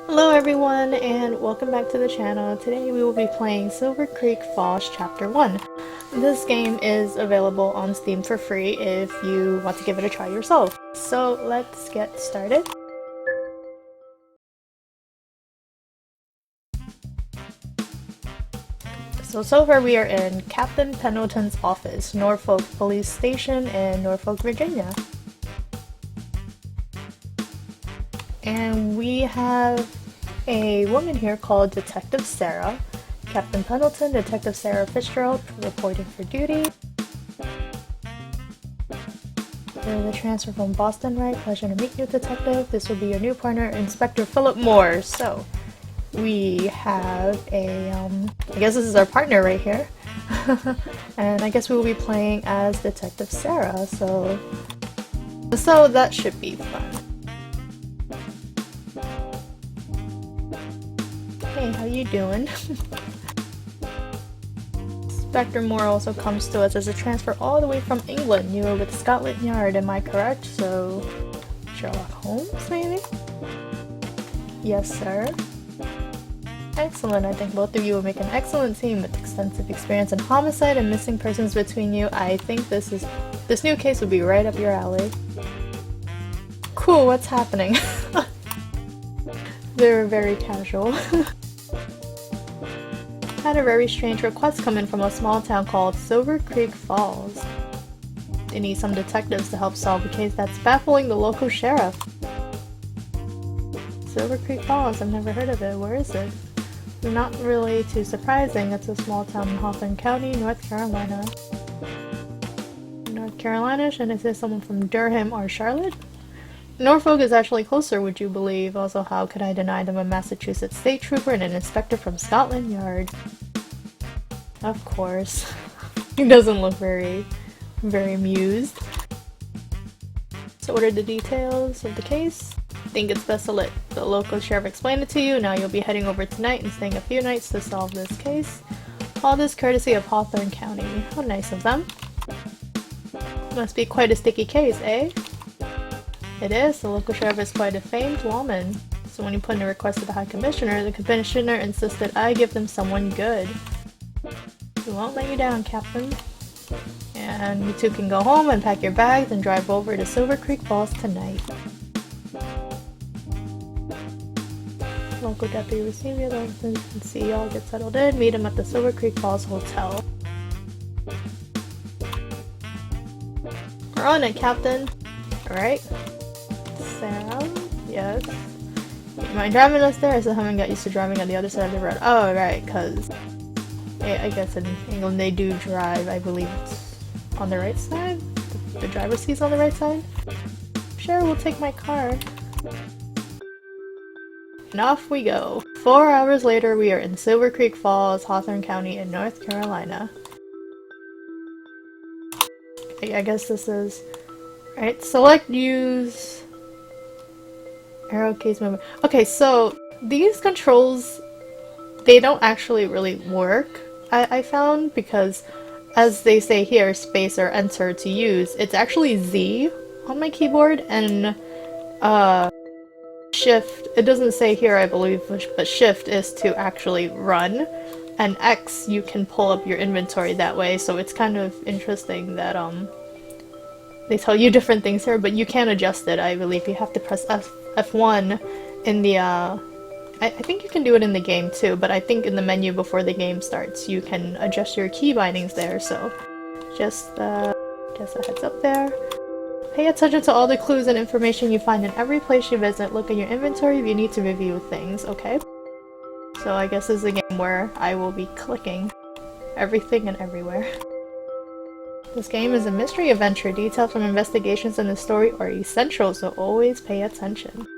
Hello everyone and welcome back to the channel. Today we will be playing Silver Creek Falls Chapter 1. This game is available on Steam for free if you want to give it a try yourself. So let's get started. So far we are in Captain Pendleton's office, Norfolk Police Station in Norfolk, Virginia. And we have a woman here called Detective Sara. Captain Pendleton, Detective Sara Fitzgerald, reporting for duty. You're the transfer from Boston, right? Pleasure to meet you, Detective. This will be your new partner, Inspector Philip Moore. So, we have a, I guess this is our partner right here. And I guess we will be playing as Detective Sara, so that should be fun. Hey, how you doing? Inspector Moore also comes to us as a transfer all the way from England. You were with Scotland Yard, am I correct? So, Sherlock Holmes, maybe? Yes, sir. Excellent. I think both of you will make an excellent team with extensive experience in homicide and missing persons between you. I think this new case would be right up your alley. Cool, what's happening? They're very casual. Had a very strange request come in from a small town called Silver Creek Falls. They need some detectives to help solve a case that's baffling the local sheriff. Silver Creek Falls, I've never heard of it. Where is it? Not really too surprising. It's a small town in Hawthorne County, North Carolina. North Carolina? Shouldn't it say someone from Durham or Charlotte? Norfolk is actually closer, would you believe? Also, how could I deny them a Massachusetts state trooper and an inspector from Scotland Yard? Of course. He doesn't look very amused. So what are the details of the case? I think it's best to let the local sheriff explain it to you. Now you'll be heading over tonight and staying a few nights to solve this case. All this courtesy of Hawthorne County. How nice of them. Must be quite a sticky case, eh? It is. The local sheriff is quite a famed woman. So when you put in a request to the High Commissioner, the Commissioner insisted I give them someone good. We won't let you down, Captain. And you two can go home and pack your bags and drive over to Silver Creek Falls tonight. Local deputy receive your license and see y'all get settled in. Meet him at the Silver Creek Falls Hotel. We're on it, Captain. Alright. Sara? Yes. You mind driving us there? I still haven't got used to driving on the other side of the road. Oh, right, because I guess in England they do drive, I believe it's on the right side? The driver's seat's on the right side? Sure, we'll take my car. And off we go. 4 hours later, we are in Silver Creek Falls, Hawthorne County in North Carolina. I guess this is... Right, select use... Arrow case movement. Okay, so these controls, they don't actually really work, I found, because as they say here, space or enter to use, it's actually Z on my keyboard, and shift, it doesn't say here I believe, but shift is to actually run, and X you can pull up your inventory that way, so it's kind of interesting that they tell you different things here, but you can adjust it, I believe. You have to press F1 in the, I think you can do it in the game too, but I think in the menu before the game starts you can adjust your key bindings there, so just a heads up there. Pay attention to all the clues and information you find in every place you visit. Look at your inventory if you need to review things, okay? So I guess this is a game where I will be clicking everything and everywhere. This game is a mystery adventure. Details from investigations and the story are essential, so always pay attention.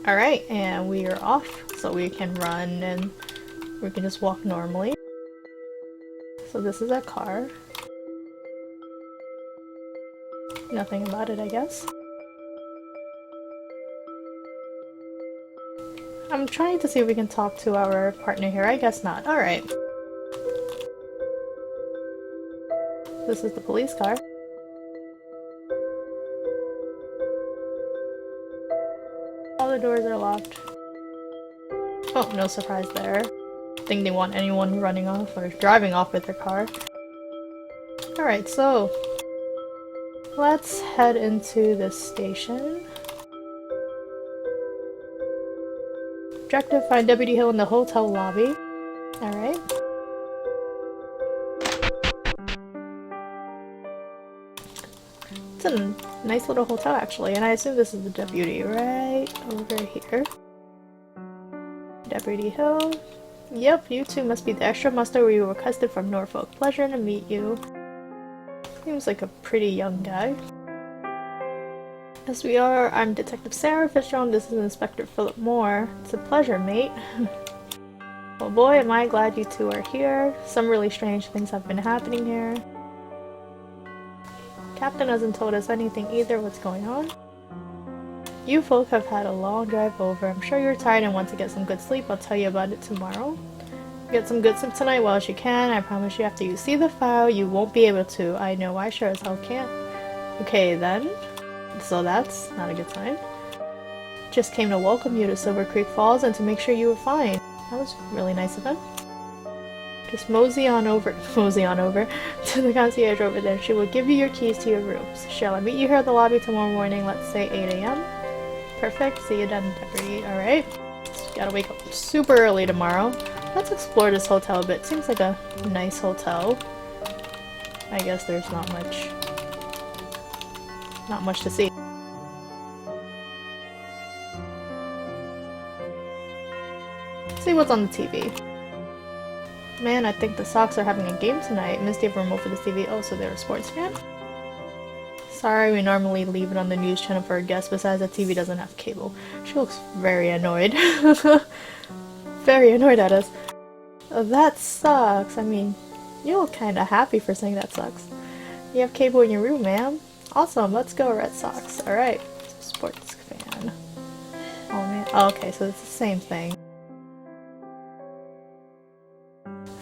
Alright, and we are off, so we can run and we can just walk normally. So this is our car. Nothing about it, I guess. I'm trying to see if we can talk to our partner here. I guess not. Alright. This is the police car. All the doors are locked. Oh, no surprise there. Think they want anyone running off or driving off with their car. Alright, so let's head into the station. Objective, find Deputy Hill in the hotel lobby. Alright. It's a nice little hotel actually, and I assume this is the deputy right over here. Deputy Hill. Yep, you two must be the extra muster we requested from Norfolk. Pleasure to meet you. Seems like a pretty young guy. As we are, I'm Detective Sara Fitzgerald, this is Inspector Philip Moore. It's a pleasure, mate. Well boy, am I glad you two are here. Some really strange things have been happening here. Captain hasn't told us anything either. What's going on? You folk have had a long drive over. I'm sure you're tired and want to get some good sleep. I'll tell you about it tomorrow. Get some good sleep tonight while you can. I promise you after you see the file, you won't be able to. I know I sure as hell can't. Okay then. So that's not a good sign. Just came to welcome you to Silver Creek Falls and to make sure you were fine. That was really nice of him. Just mosey on over to the concierge over there. She will give you your keys to your rooms. Shall I meet you here at the lobby tomorrow morning, let's say 8 AM? Perfect, see you then, Deputy. Alright. Gotta wake up super early tomorrow. Let's explore this hotel a bit. Seems like a nice hotel. I guess there's not much to see. See what's on the TV. Man, I think the Sox are having a game tonight. Missed the remote for the TV. Oh, so they're a sports fan? Sorry, we normally leave it on the news channel for a guest. Besides, the TV doesn't have cable. She looks very annoyed. Very annoyed at us. Oh, that sucks. I mean, you look kinda happy for saying that sucks. You have cable in your room, ma'am. Awesome, let's go Red Sox. Alright, sports fan. Oh man, oh, okay, so it's the same thing.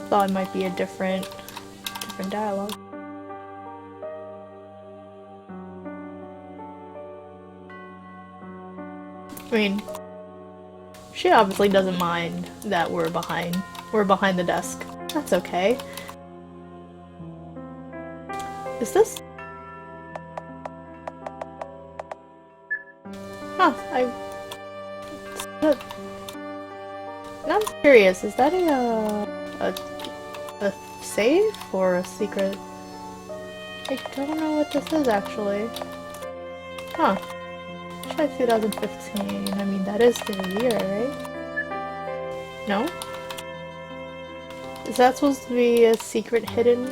Thought it might be a different dialogue. I mean, she obviously doesn't mind that we're behind the desk. That's okay. Is this? Huh, now I'm curious, is that a safe or a secret? I don't know what this is actually. Huh. Try 2015. I mean, that is the year, right? No? Is that supposed to be a secret hidden?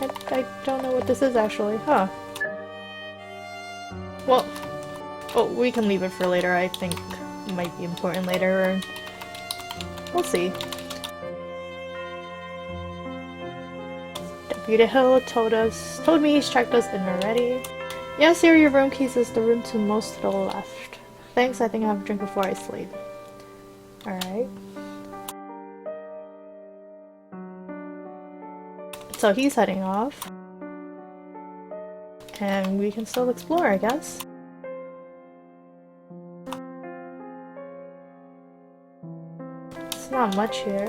I don't know what this is actually. Huh. Well, oh, we can leave it for later. I think it might be important later. We'll see. Deputy Hill told me he's checked us in already. Yes, here are your room keys. Is the room to most to the left. Thanks, I think I'll have a drink before I sleep. Alright. So he's heading off. And we can still explore, I guess. It's not much here.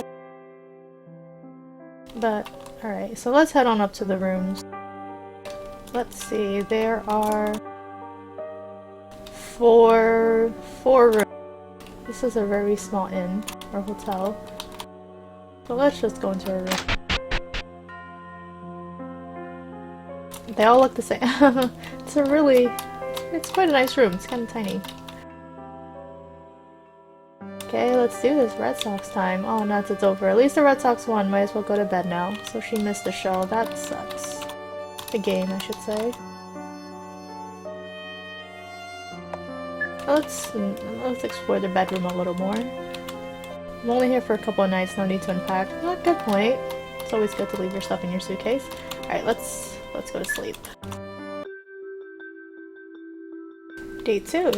But, alright, so let's head on up to the rooms. Let's see, there are four rooms. This is a very small inn, or hotel. So let's just go into a room. They all look the same. It's quite a nice room. It's kind of tiny. Okay, let's do this. Red Sox time. Oh, nuts, it's over. At least the Red Sox won. Might as well go to bed now. So she missed the show. That sucks. The game, I should say. Let's explore the bedroom a little more. I'm only here for a couple of nights. No need to unpack. Oh, good point. It's always good to leave your stuff in your suitcase. Alright, let's go to sleep. Day 2.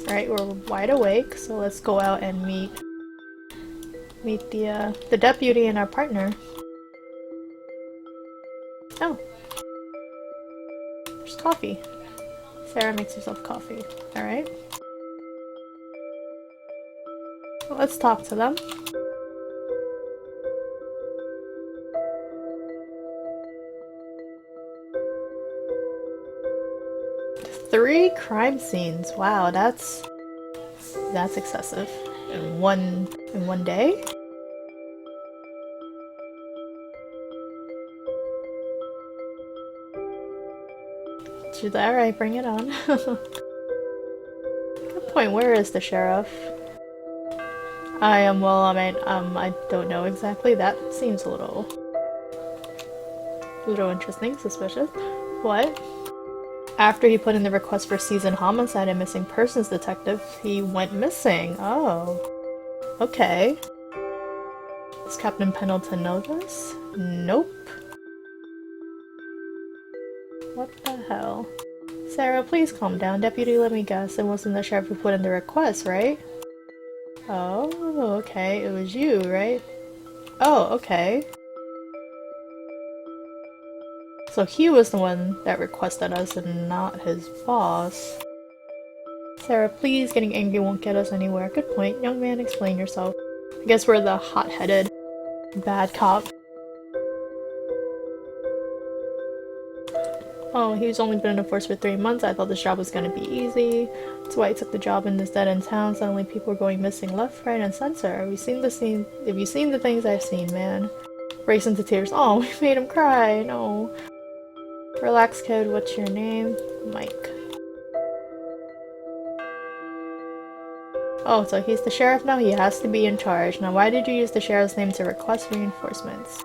Alright, we're wide awake, so let's go out and meet the deputy and our partner. Oh. There's coffee. Sarah makes herself coffee. Alright. Let's talk to them. Three crime scenes. Wow, that's excessive. In one day? Alright, bring it on. Good point, where is the sheriff? I don't know exactly. That seems a little interesting, suspicious. What? After he put in the request for seasoned homicide and missing persons detective, he went missing. Oh. Okay. Does Captain Pendleton know this? Nope. What the hell? Sarah, please calm down. Deputy, let me guess. It wasn't the sheriff who put in the request, right? Oh, okay. It was you, right? Oh, okay. So he was the one that requested us and not his boss. Sarah, please, getting angry won't get us anywhere. Good point. Young man, explain yourself. I guess we're the hot-headed bad cop. Oh, he's only been in the force for 3 months. I thought this job was gonna be easy. That's why I took the job in this dead-end town. Suddenly people were going missing left, right, and center. Have you seen the things I've seen, man? Breaks into tears. Oh, we made him cry. No. Relax, kid. What's your name? Mike. Oh, so he's the sheriff now? He has to be in charge. Now, why did you use the sheriff's name to request reinforcements?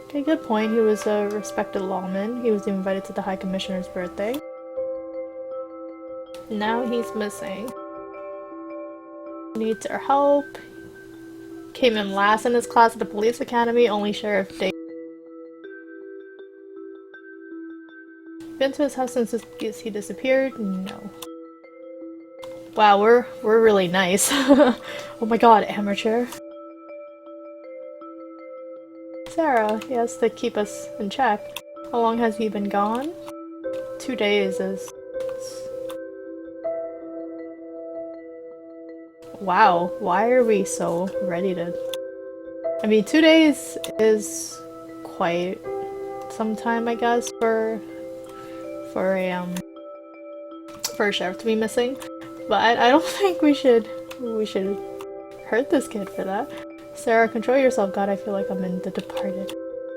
Okay, good point. He was a respected lawman. He was invited to the High Commissioner's birthday. Now he's missing. Needs our help. Came in last in his class at the police academy. Only Sheriff Day. Been to his house since he disappeared? No. Wow, we're really nice. Oh my god, amateur. Sarah, he has to keep us in check. How long has he been gone? 2 days is... Wow, why are we so ready to... I mean, 2 days is quite some time, I guess, for a sheriff to be missing. But I don't think we should hurt this kid for that. Sarah, control yourself. God, I feel like I'm in The Departed.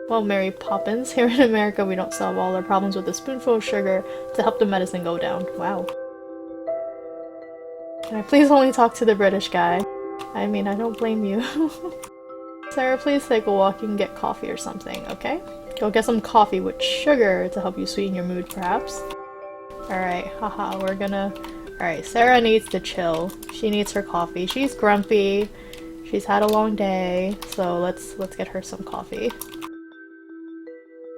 Well, Mary Poppins, here in America we don't solve all our problems with a spoonful of sugar to help the medicine go down. Wow. Can I please only talk to the British guy? I mean, I don't blame you. Sarah, please take a walk. You can get coffee or something, okay? Go get some coffee with sugar to help you sweeten your mood, perhaps. Alright, haha, we're gonna... Alright, Sarah needs to chill. She needs her coffee. She's grumpy. She's had a long day, so let's get her some coffee.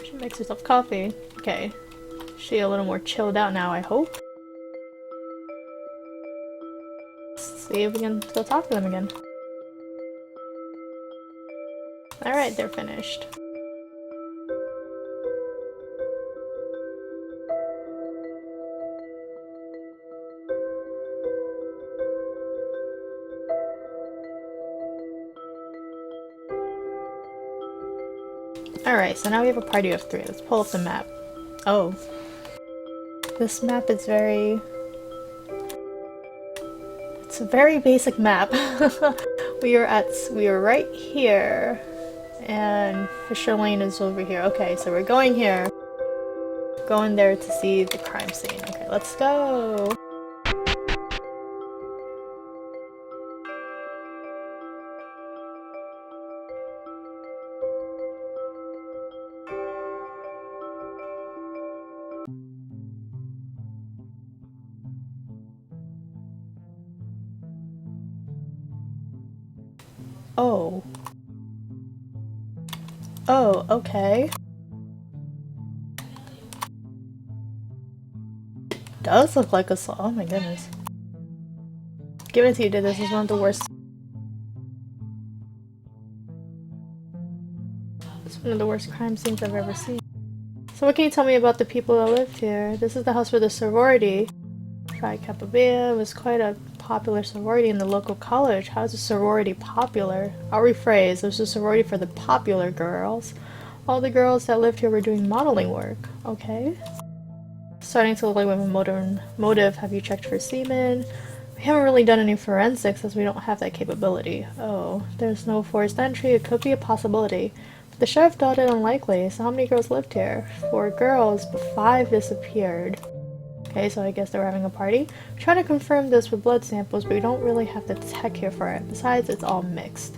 She makes herself coffee. Okay. She a little more chilled out now, I hope. Let's see if we can still talk to them again. Alright, they're finished. Alright, so now we have a party of 3. Let's pull up the map. Oh. This map is it's a very basic map. we are right here. And Fisher Lane is over here. Okay, so we're going here. Going there to see the crime scene. Okay, let's go! Oh. Oh, okay. Does look like a saw. Oh my goodness. Give it to you, dude. This is one of the worst. It's one of the worst crime scenes I've ever seen. So what can you tell me about the people that lived here? This is the house for the sorority. Phi Kappa Beta was quite a popular sorority in the local college. How is a sorority popular? I'll rephrase. There's a sorority for the popular girls. All the girls that lived here were doing modeling work. Okay. Starting to look like we have a modern motive. Have you checked for semen? We haven't really done any forensics as we don't have that capability. Oh, there's no forced entry. It could be a possibility. But the sheriff thought it unlikely. So how many girls lived here? 4 girls, but 5 disappeared. Okay, so I guess they were having a party. I'm trying to confirm this with blood samples, but we don't really have the tech here for it. Besides, it's all mixed.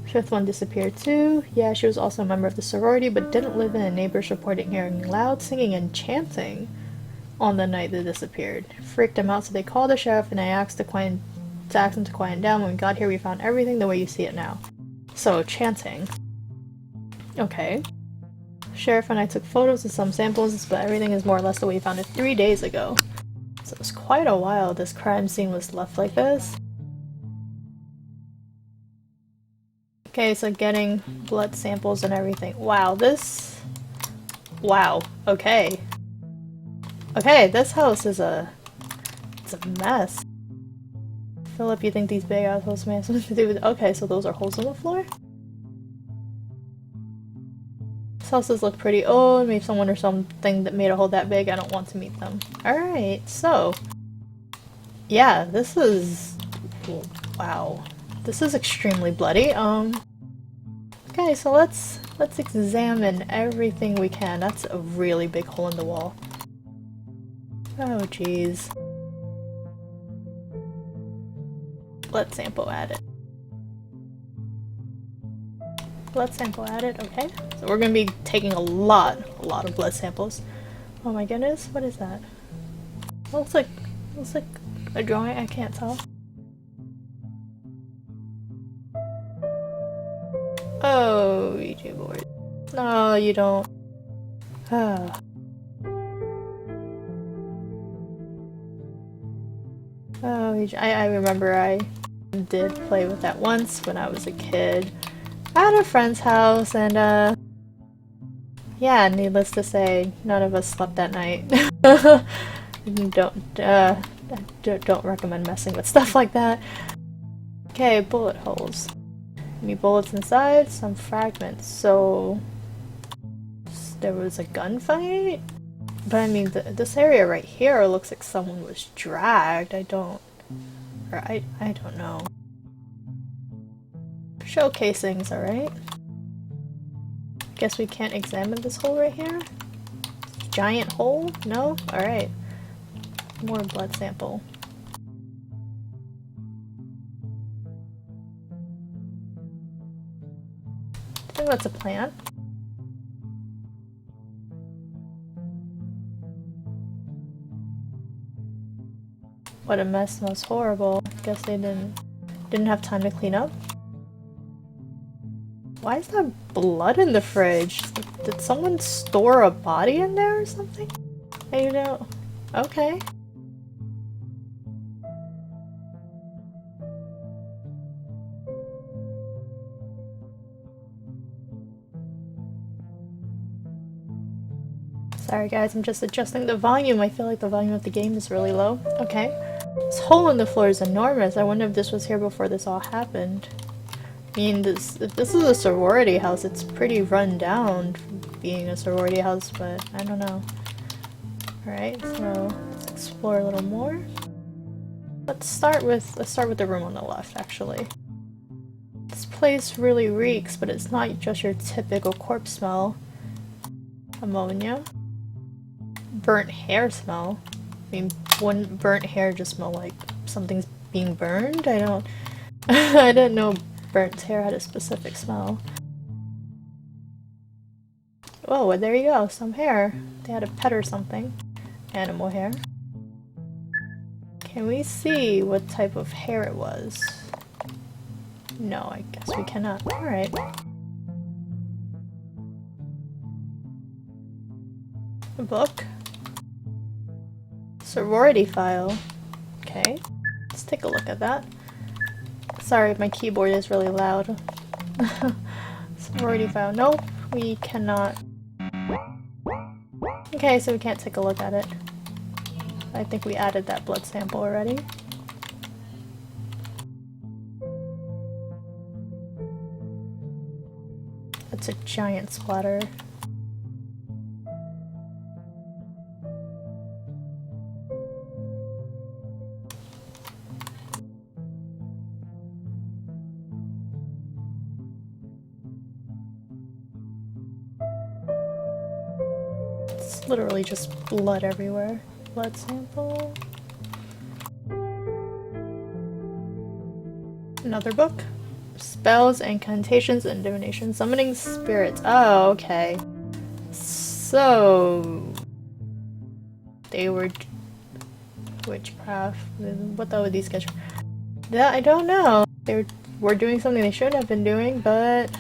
5th one disappeared too. Yeah, she was also a member of the sorority, but didn't live in, and neighbors reported hearing loud singing and chanting on the night they disappeared. Freaked them out, so they called the sheriff, and I asked him to quiet down. When we got here, we found everything the way you see it now. So, chanting. Okay. Sheriff and I took photos and some samples, but everything is more or less the way you found it 3 days ago. So it was quite a while this crime scene was left like this. Okay, so getting blood samples and everything. Wow, this... Wow, okay. Okay, this house is it's a mess. Philip, you think these big assholes may have something to do with... Okay, so those are holes in the floor? These houses look pretty old. Maybe someone or something that made a hole that big. I don't want to meet them. Alright, so... Yeah, this is... Wow. This is extremely bloody. Okay, so let's examine everything we can. That's a really big hole in the wall. Oh, jeez. Blood sample added. Blood sample added, okay. So we're gonna be taking a lot of blood samples. Oh my goodness, what is that? Looks like a drawing, I can't tell. Oh, Ouija board. No, you don't. Ah. Oh, I remember I did play with that once when I was a kid. At a friend's house, and yeah, needless to say, none of us slept that night. Don't recommend messing with stuff like that. Okay, bullet holes. Any bullets inside? Some fragments. So there was a gunfight? But I mean, this area right here looks like someone was dragged. I don't know. Shell casings, alright. Guess we can't examine this hole right here? Giant hole? No? Alright. More blood sample. I think that's a plant. What a mess, smells horrible. Guess they didn't have time to clean up. Why is there blood in the fridge? Did someone store a body in there or something? I don't... Okay. Sorry guys, I'm just adjusting the volume. I feel like the volume of the game is really low. Okay. This hole in the floor is enormous. I wonder if this was here before this all happened. I mean, this is a sorority house. It's pretty run down being a sorority house, but I don't know. Alright, so let's explore a little more. Let's start with the room on the left, actually. This place really reeks, but it's not just your typical corpse smell. Ammonia. Burnt hair smell. I mean, wouldn't burnt hair just smell like something's being burned? I didn't know burnt hair had a specific smell. Oh, well, there you go, some hair. They had a pet or something. Animal hair. Can we see what type of hair it was? No, I guess we cannot. Alright. A book. Sorority file. Okay. Let's take a look at that. Sorry, my keyboard is really loud. Sorority file. Nope, we cannot. Okay, so we can't take a look at it. I think we added that blood sample already. That's a giant splatter. It's literally just blood everywhere. Blood sample. Another book. Spells, incantations, and divination. Summoning spirits. Oh, okay. So... they were... witchcraft. What the hell were these guys? Yeah, I don't know. They were doing something they shouldn't have been doing, but...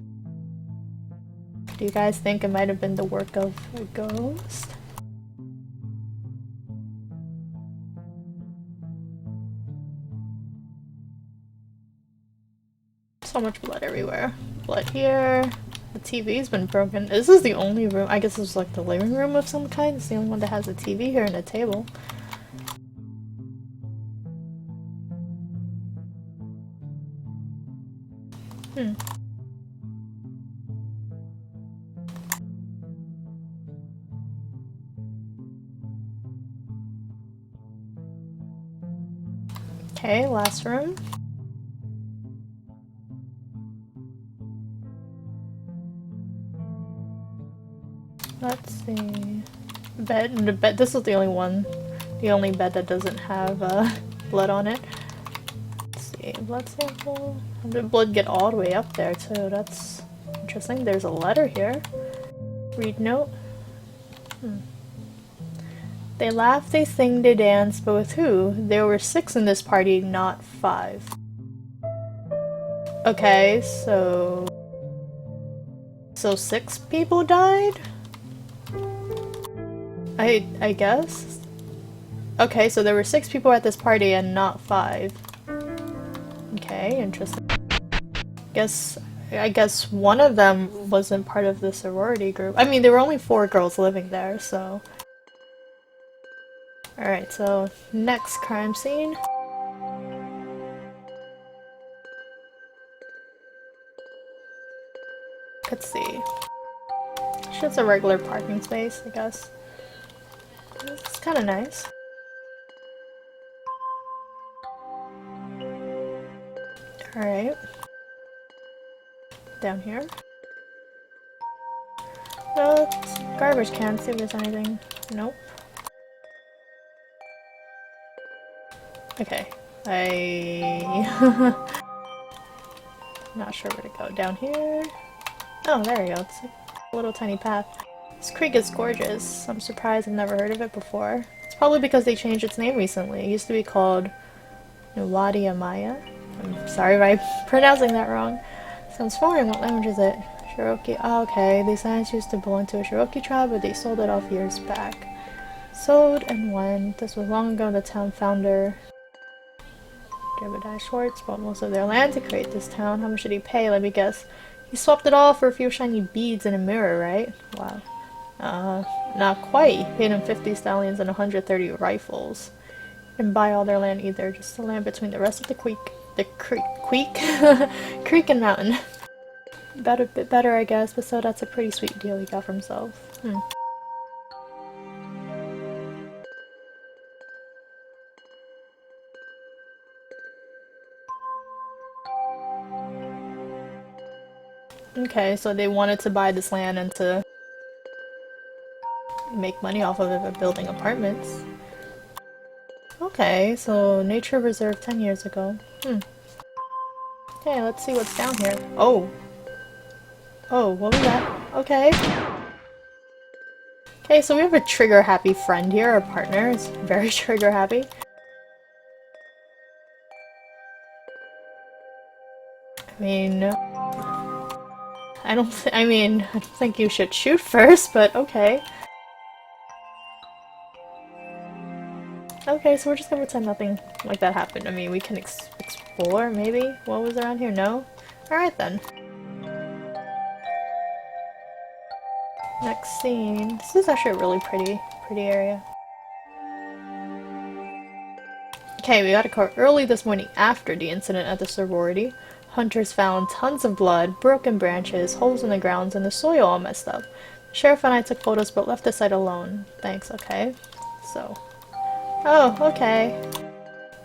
do you guys think it might have been the work of a ghost? So much blood everywhere. Blood here. The TV's been broken. This is the only room. I guess this is like the living room of some kind. It's the only one that has a TV here and a table. Okay, last room. Let's see. Bed. The bed. This is the only one. The only bed that doesn't have blood on it. Let's see. Blood sample. How did blood get all the way up there too? That's interesting. There's a letter here. Read note. They laugh, they sing, they dance, but with who? There were 6 in this party, not 5. Okay, so 6 people died? I guess? Okay, so there were 6 people at this party and not 5. Okay, interesting. I guess one of them wasn't part of the sorority group. I mean, there were only 4 girls living there, so... Alright, so next crime scene. Let's see. It's just a regular parking space, I guess. It's kind of nice. Alright. Down here. Well, it's garbage can, see if there's anything. Nope. Okay. Not sure where to go. Down here? Oh, there we go. It's like a little tiny path. This creek is gorgeous. I'm surprised I've never heard of it before. It's probably because they changed its name recently. It used to be called Nuwadi Amaya. I'm sorry if I'm pronouncing that wrong. Sounds foreign. What language is it? Cherokee. Oh, okay. These lands used to belong to a Cherokee tribe, but they sold it off years back. Sold and when? This was long ago. The town founder, Jebediah Schwartz, bought most of their land to create this town. How much did he pay? Let me guess. He swapped it all for a few shiny beads and a mirror, right? Wow. Not quite. He paid him 50 stallions and 130 rifles. Didn't buy all their land either, just the land between the rest of the creek and mountain. About a bit better, I guess, but so that's a pretty sweet deal he got for himself. Okay, so they wanted to buy this land and to make money off of it by building apartments. Okay, so nature reserve 10 years ago. Okay, let's see what's down here. Oh! Oh, what was that? Okay. Okay, so we have a trigger-happy friend here, our partner is very trigger-happy. I mean... I don't think you should shoot first, but okay. Okay, so we're just gonna pretend nothing like that happened. I mean, we can explore, maybe? What was around here? No? Alright then. Next scene. This is actually a really pretty pretty area. Okay, we got a call early this morning after the incident at the sorority. Hunters found tons of blood, broken branches, holes in the grounds, and the soil all messed up. The sheriff and I took photos but left the site alone. Thanks, okay. So. Oh, okay.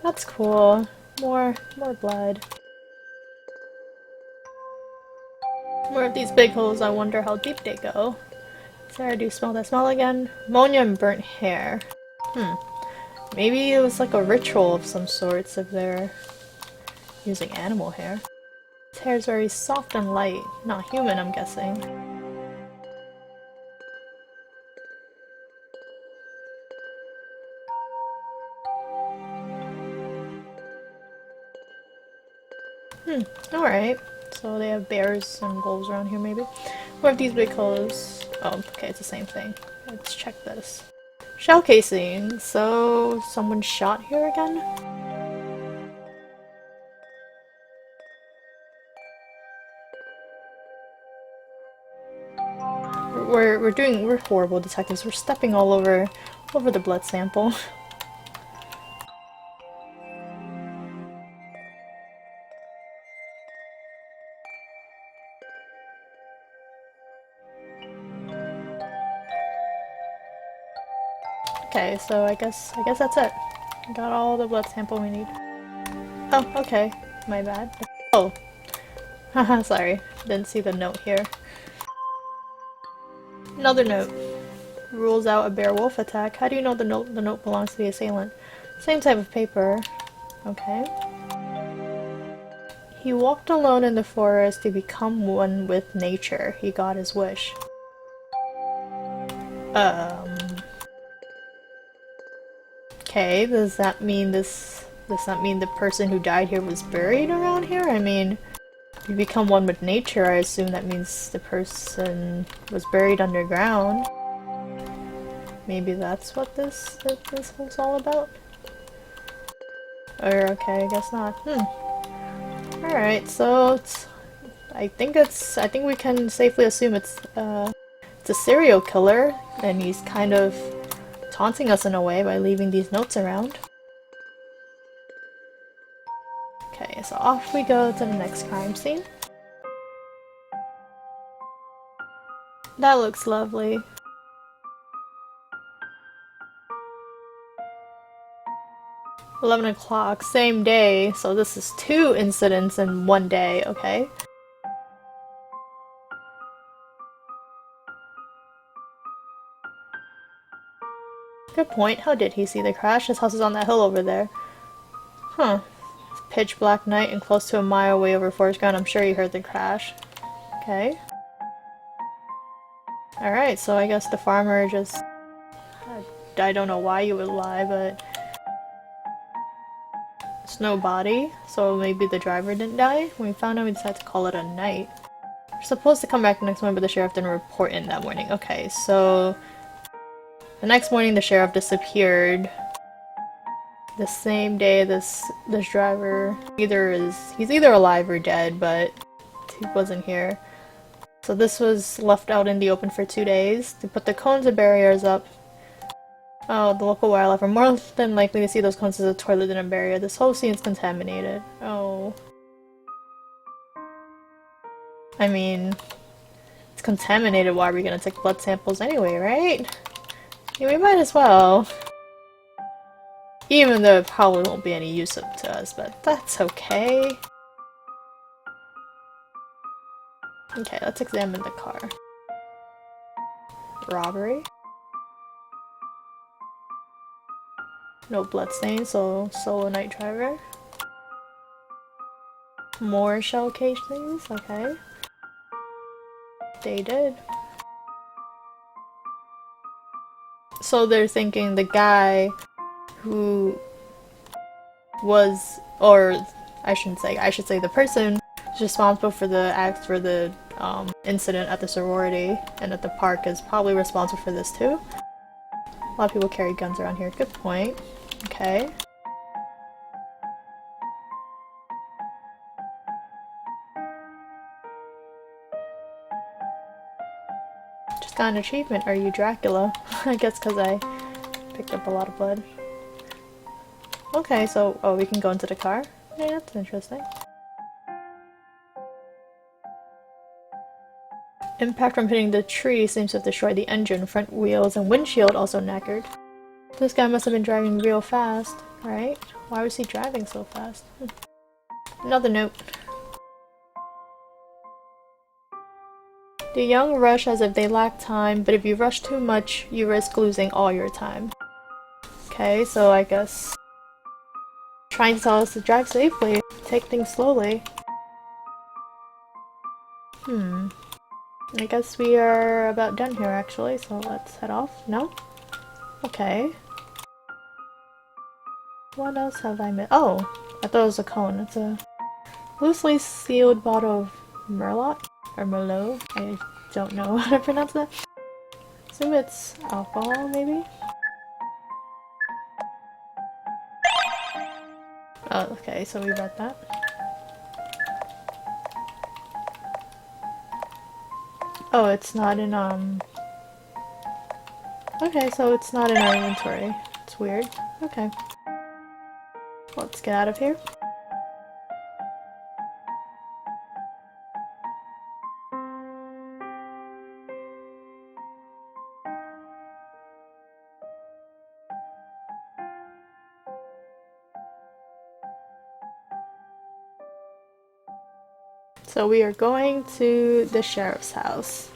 That's cool. More blood. More of these big holes, I wonder how deep they go. Sarah, do you smell that smell again? Ammonia and burnt hair. Maybe it was like a ritual of some sorts if they're using animal hair. His hair is very soft and light. Not human, I'm guessing. Alright. So they have bears and wolves around here, maybe? What are these big holes? Oh, okay, it's the same thing. Let's check this. Shell casing. So, someone shot here again? We're horrible detectives. We're stepping all over the blood sample. Okay, so I guess that's it. Got all the blood sample we need. Oh, okay. My bad. Oh. Haha, sorry. Didn't see the note here. Another note. Rules out a bear-wolf attack. How do you know the note belongs to the assailant? Same type of paper. Okay. He walked alone in the forest to become one with nature. He got his wish. Okay, does that mean the person who died here was buried around here? I mean, if you become one with nature, I assume that means the person was buried underground. Maybe that's what this was all about? Or, okay, I guess not. Alright, so I think we can safely assume it's a serial killer, and he's kind of taunting us in a way by leaving these notes around. Okay, so off we go to the next crime scene. That looks lovely. 11 o'clock, same day, so this is 2 incidents in one day, okay? Good point. How did he see the crash? His house is on that hill over there. Huh. It's pitch black night and close to a mile away over forest ground. I'm sure he heard the crash. Okay. Alright, so I guess the farmer just... I don't know why you would lie, but... There's no body, so maybe the driver didn't die. When we found him, we decided to call it a night. We're supposed to come back the next morning, but the sheriff didn't report in that morning. Okay, so... The next morning, the sheriff disappeared. The same day, this driver he's either alive or dead, but he wasn't here. So this was left out in the open for 2 days to put the cones and barriers up. Oh, the local wildlife are more than likely to see those cones as a toilet than a barrier. This whole scene is contaminated. Oh. I mean, it's contaminated. Why are we gonna take blood samples anyway, right? Yeah, we might as well. Even though it probably won't be any use to us, but that's okay. Okay, let's examine the car. Robbery. No bloodstains, so solo night driver. More shell casings, okay. They did. So they're thinking the guy who was, or I should say the person who's responsible for the incident at the sorority and at the park is probably responsible for this too. A lot of people carry guns around here. Good point. Okay. got an achievement. Are you Dracula? I guess because I picked up a lot of blood. Okay, so oh, we can go into the car. Yeah, that's interesting. Impact from hitting the tree seems to have destroyed the engine, front wheels, and windshield also knackered. This guy must have been driving real fast, right? Why was he driving so fast? Another note. The young rush as if they lack time, but if you rush too much, you risk losing all your time. Okay, so I guess trying to tell us to drive safely, take things slowly. I guess we are about done here actually, so let's head off. No? Okay. What else have I missed? Oh! I thought it was a cone. It's a loosely sealed bottle of Merlot? Or Merlot? I don't know how to pronounce that. Assume it's alcohol, maybe? Oh, okay, so we read that. Oh, it's not in, okay, so it's not in our inventory. It's weird. Okay. Let's get out of here. So we are going to the sheriff's house.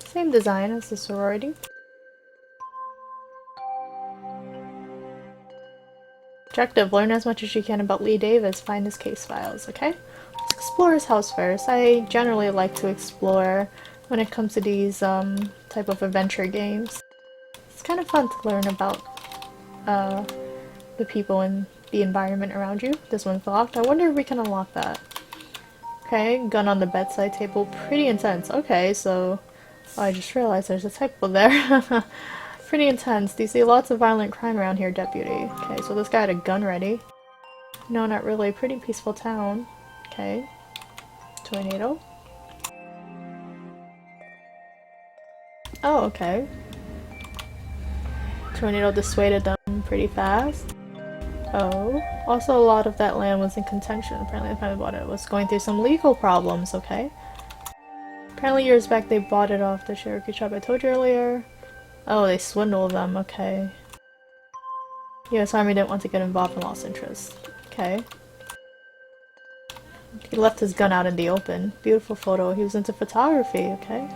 Same design as the sorority. Objective, learn as much as you can about Lee Davis, find his case files, okay? Let's explore his house first. I generally like to explore when it comes to these type of adventure games. It's kind of fun to learn about the people and the environment around you. This one's locked. I wonder if we can unlock that. Okay, gun on the bedside table. Pretty intense. Okay, so oh, I just realized there's a typo there. Pretty intense. Do you see lots of violent crime around here, deputy? Okay, so this guy had a gun ready. No, not really. Pretty peaceful town. Okay. Tornado. Oh, okay. Tornado dissuaded them pretty fast. Oh. Also, a lot of that land was in contention. Apparently the family bought it. It was going through some legal problems, okay? Apparently years back they bought it off the Cherokee shop I told you earlier. Oh, they swindled them, okay. US Army didn't want to get involved and lost interest. Okay. He left his gun out in the open. Beautiful photo. He was into photography, okay.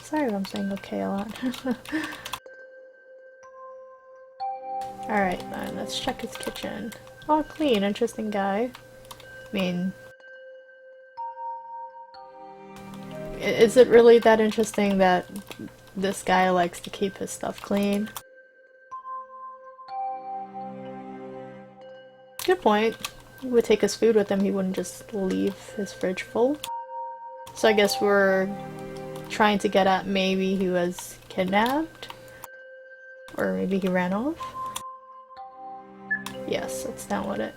Sorry if I'm saying okay a lot. Alright, then, let's check his kitchen. Oh, clean. Interesting guy. I mean... is it really that interesting that this guy likes to keep his stuff clean? Good point. He would take his food with him, he wouldn't just leave his fridge full. So I guess we're trying to get at maybe he was kidnapped? Or maybe he ran off? Yes, let's download it.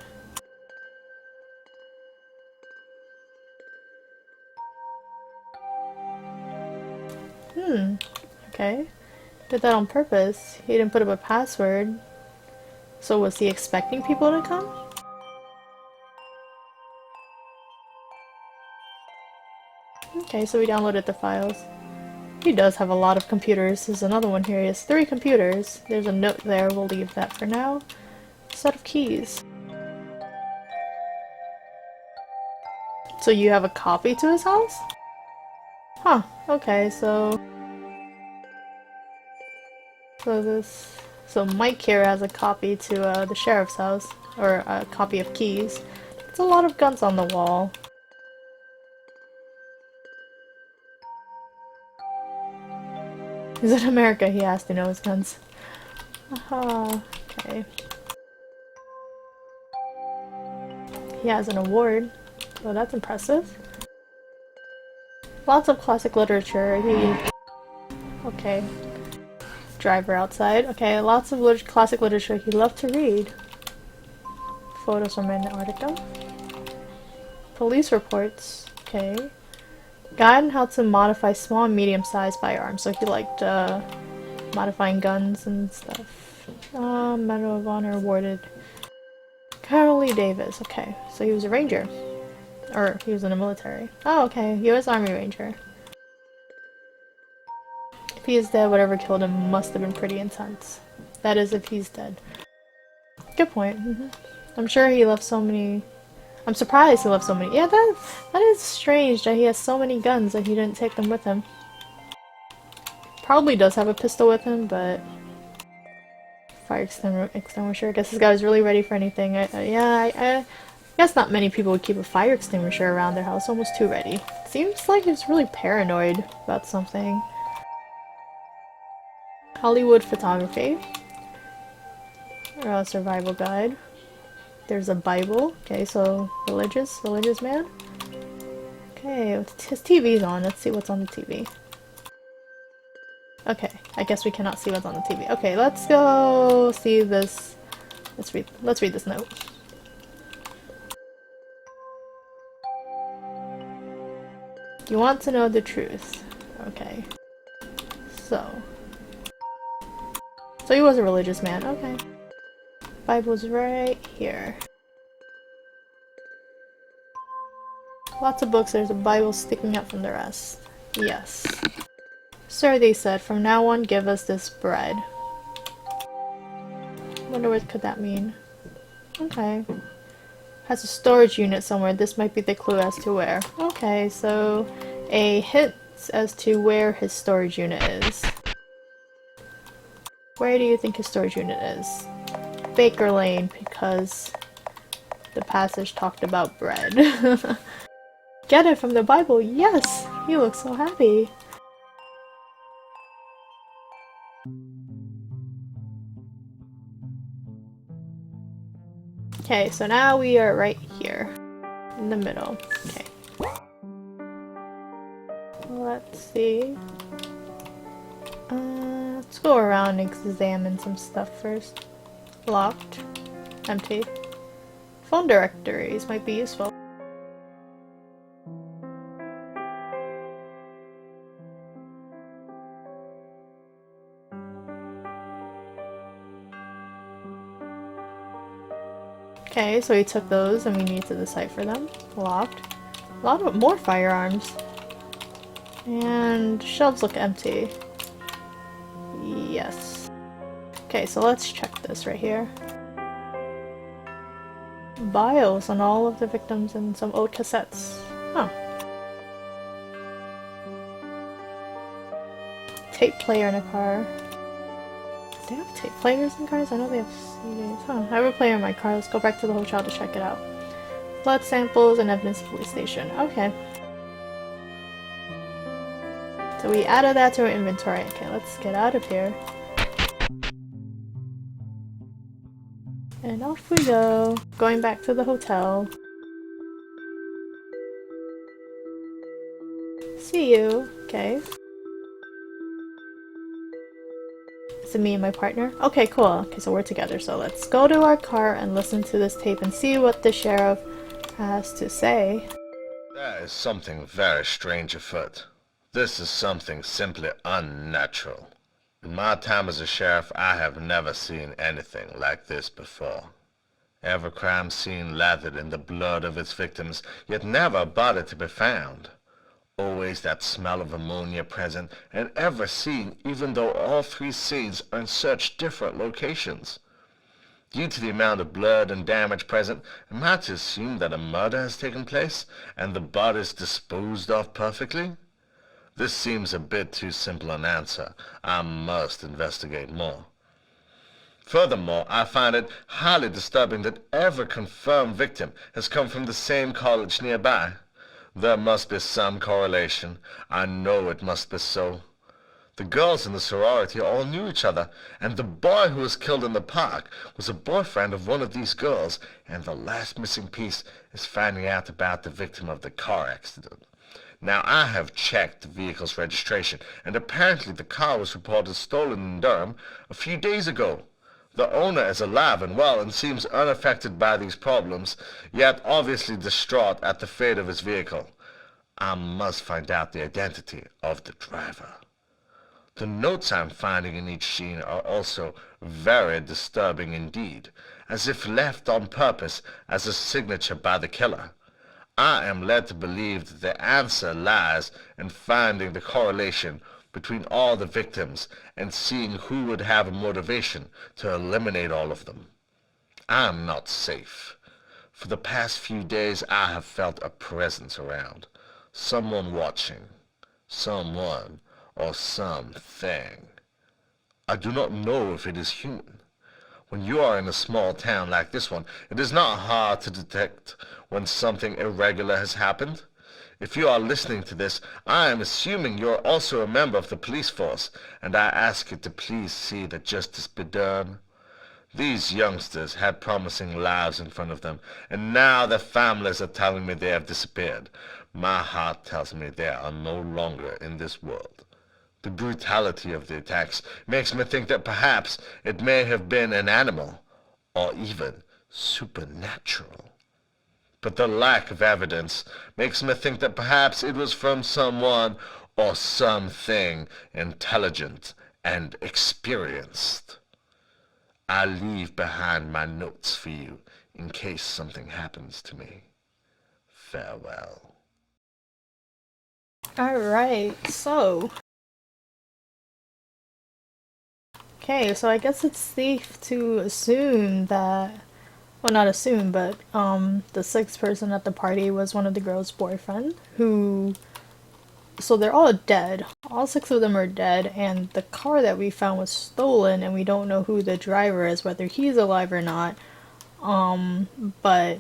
Okay. Did that on purpose. He didn't put up a password. So was he expecting people to come? Okay, so we downloaded the files. He does have a lot of computers. There's another one here. He has 3 computers. There's a note there. We'll leave that for now. Set of keys. So you have a copy to his house? Huh. Okay, so Mike here has a copy to the sheriff's house, or a copy of keys. It's a lot of guns on the wall. He's in America, he has to know his guns. Aha, okay. He has an award. Oh, that's impressive. Lots of classic literature. Okay. Driver outside. Okay, lots of classic literature he loved to read. photos from Antarctica. Police reports. Okay. Guide on how to modify small and medium-sized firearms. So he liked modifying guns and stuff. Medal of Honor awarded. Carol Lee Davis. Okay, so he was a ranger. Or he was in the military. Oh, okay. U.S. Army Ranger. If he is dead, whatever killed him must have been pretty intense. That is, if he's dead. Good point. I'm sure he left so many... I'm surprised he left so many. Yeah, that is strange that he has so many guns that he didn't take them with him. Probably does have a pistol with him, but... Fire extinguisher. I guess this guy was really ready for anything. I guess not many people would keep a fire extinguisher around their house. Almost too ready. Seems like he was really paranoid about something. Hollywood photography. Survival guide. There's a Bible. Okay, so religious man. Okay, his TV's on. Let's see what's on the TV. Okay, I guess we cannot see what's on the TV. Okay, let's go see this. Let's read this note. You want to know the truth. Okay. So he was a religious man. Okay. Bible's right here. Lots of books. There's a Bible sticking out from the rest. Yes. Sir, they said, from now on give us this bread. Wonder what could that mean. Okay. Has a storage unit somewhere. This might be the clue as to where. Okay, so a hint as to where his storage unit is. Where do you think his storage unit is? Baker Lane, because the passage talked about bread. Get it from the Bible. Yes! He looks so happy. Okay, so now we are right here. In the middle. Okay. Let's see. Let's go around and examine some stuff first. Locked. Empty. Phone directories might be useful. Okay, so he took those and we need to decipher them. Locked. A lot of more firearms. And shelves look empty. Yes. Okay, so let's check this right here. Bios on all of the victims and some old cassettes. Huh. Tape player in a car. Do they have tape players in cars? I know they have CDs. Huh. I have a player in my car. Let's go back to the hotel to check it out. Blood samples and evidence police station. Okay. So we added that to our inventory. Okay, let's get out of here. And off we go. Going back to the hotel. See you. Okay. Is it me and my partner? Okay, cool. Okay, so we're together. So let's go to our car and listen to this tape and see what the sheriff has to say. There is something very strange afoot. This is something simply unnatural. In my time as a sheriff, I have never seen anything like this before. Every crime scene lathered in the blood of its victims, yet never a body to be found. Always that smell of ammonia present, and every scene, even though all three scenes are in such different locations. Due to the amount of blood and damage present, am I to assume that a murder has taken place, and the bodies disposed of perfectly? This seems a bit too simple an answer. I must investigate more. Furthermore, I find it highly disturbing that every confirmed victim has come from the same college nearby. There must be some correlation. I know it must be so. The girls in the sorority all knew each other, and the boy who was killed in the park was a boyfriend of one of these girls, and the last missing piece is finding out about the victim of the car accident. Now, I have checked the vehicle's registration, and apparently the car was reported stolen in Durham a few days ago. The owner is alive and well and seems unaffected by these problems, yet obviously distraught at the fate of his vehicle. I must find out the identity of the driver. The notes I'm finding in each scene are also very disturbing indeed, as if left on purpose as a signature by the killer. I am led to believe that the answer lies in finding the correlation between all the victims and seeing who would have a motivation to eliminate all of them. I am not safe. For the past few days I have felt a presence around, someone watching, someone or something. I do not know if it is human. When you are in a small town like this one, it is not hard to detect when something irregular has happened. If you are listening to this, I am assuming you are also a member of the police force, and I ask you to please see that justice be done. These youngsters had promising lives in front of them, and now their families are telling me they have disappeared. My heart tells me they are no longer in this world. The brutality of the attacks makes me think that perhaps it may have been an animal, or even supernatural. But the lack of evidence makes me think that perhaps it was from someone or something intelligent and experienced. I leave behind my notes for you in case something happens to me. Farewell. Alright, so. Okay, so I guess it's safe to assume that, well, not assume, but the sixth person at the party was one of the girls' boyfriend, who, so they're all dead. All six of them are dead, and the car that we found was stolen, and we don't know who the driver is, whether he's alive or not. But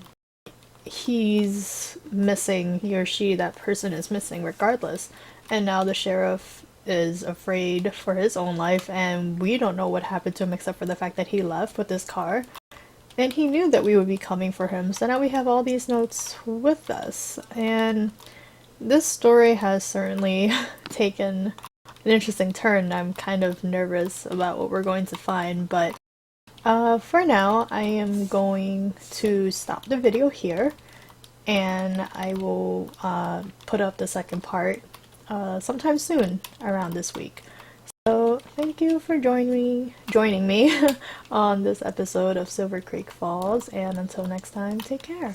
he's missing, he or she, that person is missing regardless. And now the sheriff is afraid for his own life, and we don't know what happened to him except for the fact that he left with his car. And he knew that we would be coming for him, so now we have all these notes with us. And this story has certainly taken an interesting turn. I'm kind of nervous about what we're going to find, but for now, I am going to stop the video here, and I will put up the second part sometime soon around this week. So thank you for joining me on this episode of Silver Creek Falls, and until next time, take care.